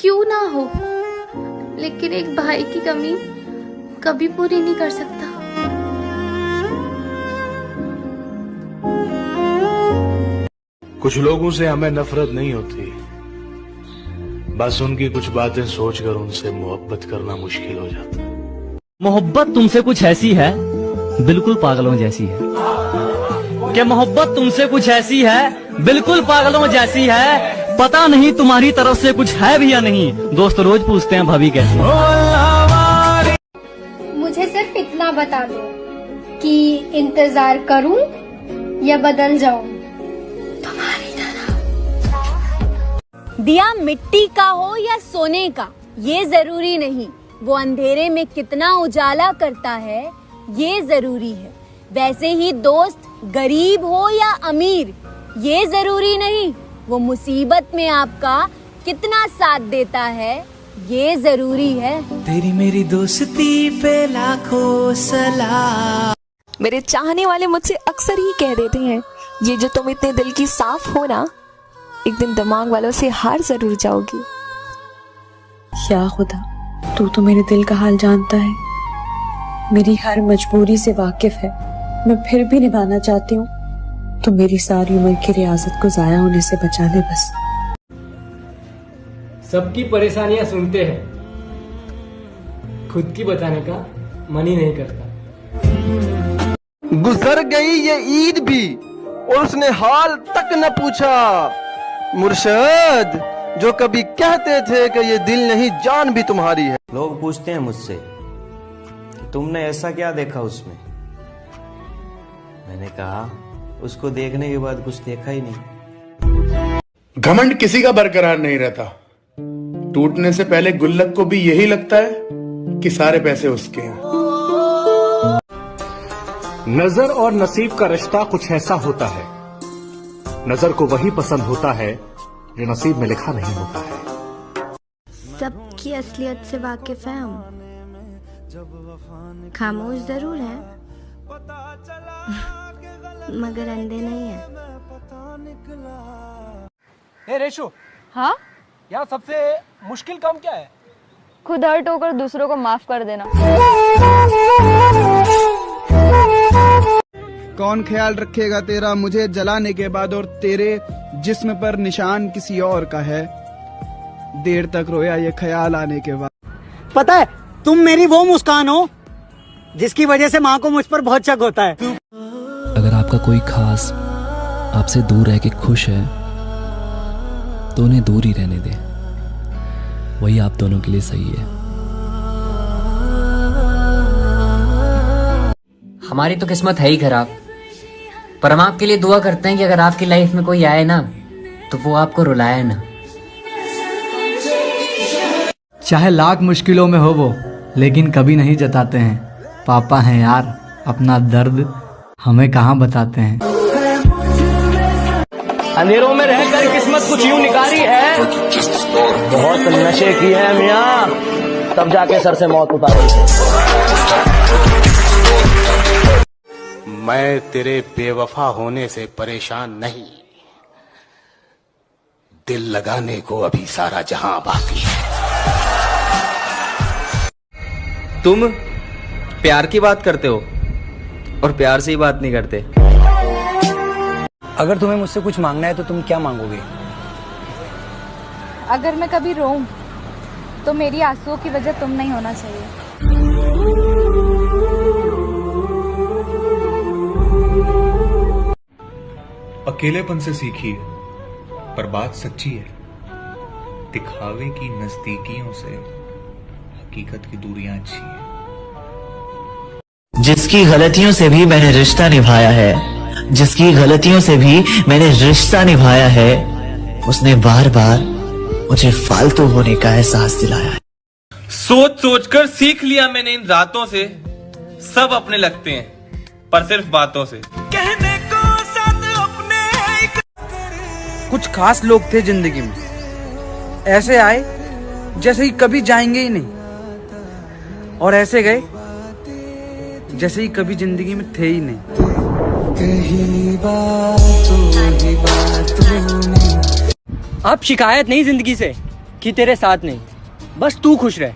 क्यों ना हो, लेकिन एक भाई की कमी कभी पूरी नहीं कर सकता। कुछ लोगों से हमें नफरत नहीं होती, बस उनकी कुछ बातें सोचकर उनसे मोहब्बत करना मुश्किल हो जाता है। मोहब्बत तुमसे कुछ ऐसी है, बिल्कुल पागलों जैसी है। कि मोहब्बत तुमसे कुछ ऐसी है, बिल्कुल पागलों जैसी है। पता नहीं तुम्हारी तरफ से कुछ है भी या नहीं। दोस्त रोज पूछते हैं भाभी कैसी। मुझे सिर्फ इतना बता दो कि इंतजार करूं या बदल जाऊं तुम्हारी तरह। दिया मिट्टी का हो या सोने का, ये जरूरी नहीं। वो अंधेरे में कितना उजाला करता है, ये जरूरी है। वैसे ही दोस्त गरीब हो या अमीर, ये जरूरी नहीं। वो मुसीबत में आपका कितना साथ देता है, ये जरूरी है। तेरी मेरी दोस्ती पे लाखों सलाम। मेरे चाहने वाले मुझसे अक्सर ही कह देते हैं, ये जो तुम इतने दिल की साफ हो ना, एक दिन दिमाग वालों से हार जरूर जाओगी। या खुदा, तू तो मेरे दिल का हाल जानता है, मेरी हर मजबूरी से वाकिफ है। मैं फिर भी निभाना चाहती हूँ, तो मेरी सारी उम्र की रियासत को जाया होने से बचा ले बस। सबकी परेशानियां सुनते हैं, खुद की बताने का मन ही नहीं करता। गुजर गई ये ईद भी और उसने हाल तक न पूछा। मुर्शद, जो कभी कहते थे कि ये दिल नहीं जान भी तुम्हारी है। लोग पूछते हैं मुझसे, तुमने ऐसा क्या देखा उसमें? मैंने कहा, उसको देखने के बाद कुछ देखा ही नहीं। घमंड किसी का बरकरार नहीं रहता। टूटने से पहले गुल्लक को भी यही लगता है कि सारे पैसे उसके हैं। नजर और नसीब का रिश्ता कुछ ऐसा होता है, नजर को वही पसंद होता है जो नसीब में लिखा नहीं होता है। सबकी असलियत से वाकिफ है हम, खामोश जरूर है मगर अंधे नहीं है। ए रेशु, हाँ, यहाँ सबसे मुश्किल काम क्या है? खुद हर्ट होकर दूसरों को माफ कर देना। कौन ख्याल रखेगा तेरा मुझे जलाने के बाद, और तेरे जिस्म पर निशान किसी और का है। देर तक रोया ये ख्याल आने के बाद। पता है, तुम मेरी वो मुस्कान हो जिसकी वजह से माँ को मुझ पर बहुत शक होता है। अगर आपका कोई खास आपसे दूर रह के खुश है, तो उन्हें दूर ही रहने दे, वही आप दोनों के लिए सही है। हमारी तो किस्मत है ही खराब, पर हम आपके लिए दुआ करते हैं कि अगर आपकी लाइफ में कोई आए ना, तो वो आपको रुलाए ना। चाहे लाख मुश्किलों में हो वो, लेकिन कभी नहीं जताते हैं। पापा हैं यार, अपना दर्द हमें कहाँ बताते हैं। अंधेरों में रहकर किस्मत कुछ यूं निकारी है, बहुत नशे की है मियाँ, तब जाके सर से मौत उतारी। मैं तेरे बेवफा होने से परेशान नहीं, दिल लगाने को अभी सारा जहां बाकी है। तुम प्यार की बात करते हो और प्यार से ही बात नहीं करते। अगर तुम्हें मुझसे कुछ मांगना है तो तुम क्या मांगोगे? अगर मैं कभी रोऊं तो मेरी आंसुओं की वजह तुम नहीं होना चाहिए। अकेलेपन से सीखिए, पर बात सच्ची है। दिखावे की नजदीकियों से हकीकत की दूरियां अच्छी है। जिसकी गलतियों से भी मैंने रिश्ता निभाया है, जिसकी गलतियों से भी मैंने रिश्ता निभाया है, उसने बार बार मुझे फालतू होने का एहसास दिलाया है। सोच सोच कर सीख लिया मैंने इन रातों से, सब अपने लगते हैं पर सिर्फ बातों से। कहने को साथ अपने कुछ खास लोग थे जिंदगी में, ऐसे आए जैसे ही कभी जाएंगे ही नहीं, और ऐसे गए जैसे ही कभी जिंदगी में थे ही नहीं। अब शिकायत नहीं जिंदगी से बाकी तेरे साथ नहीं, बस तू खुश रह,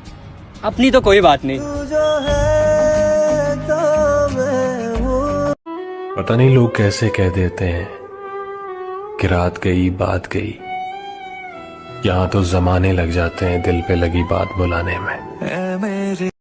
अपनी तो कोई बात नहीं। पता नहीं लोग कैसे कह देते हैं कि रात गई बात गई, यहाँ तो जमाने लग जाते हैं दिल पे लगी बात बुलाने में।